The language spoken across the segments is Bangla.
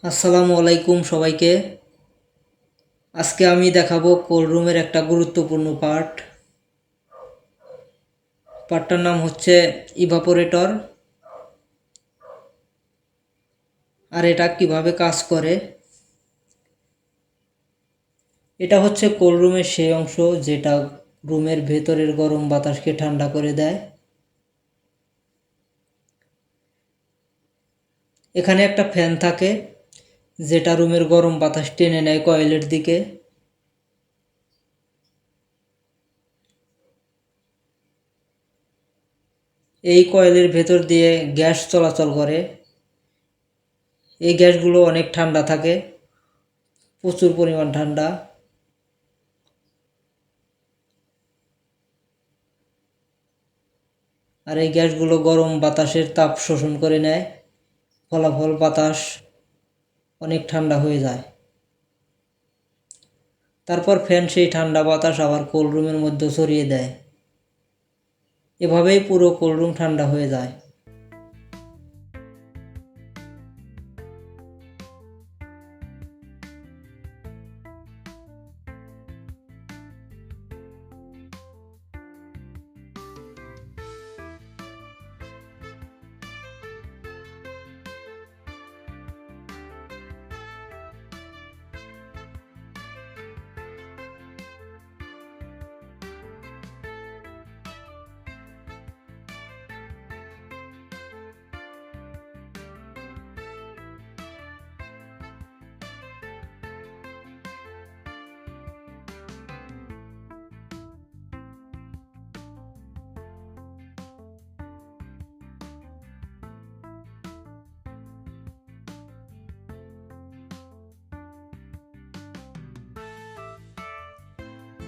আসসালামু আলাইকুম সবাইকে। আজকে আমি দেখাবো কোল্ড রুমের একটা গুরুত্বপূর্ণ পার্টটার নাম হচ্ছে ইভাপোরেটর। আর এটা কিভাবে কাজ করে। এটা হচ্ছে কোল্ড রুমের সেই অংশ যেটা রুমের ভেতরের গরম বাতাসকে ঠান্ডা করে দেয়। এখানে একটা ফ্যান থাকে যেটা রুমের গরম বাতাস টেনে নেয় কয়েলের দিকে। এই কয়েলের ভেতর দিয়ে গ্যাস চলাচল করে। এই গ্যাসগুলো অনেক ঠান্ডা থাকে, প্রচুর পরিমাণ ঠান্ডা। আর এই গ্যাসগুলো গরম বাতাসের তাপ শোষণ করে নেয়, ফলাফল বাতাস অনেক ঠান্ডা হয়ে যায়। তারপর ফ্যান সেই ঠান্ডা বাতাস আবার কোল্ড রুমের মধ্যে ছড়িয়ে দেয়। এভাবেই পুরো কোল্ড রুম ঠান্ডা হয়ে যায়।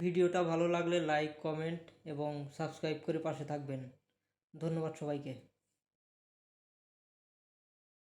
ভিডিওটা ভালো লাগলে লাইক, কমেন্ট এবং সাবস্ক্রাইব করে পাশে থাকবেন। ধন্যবাদ সবাইকে।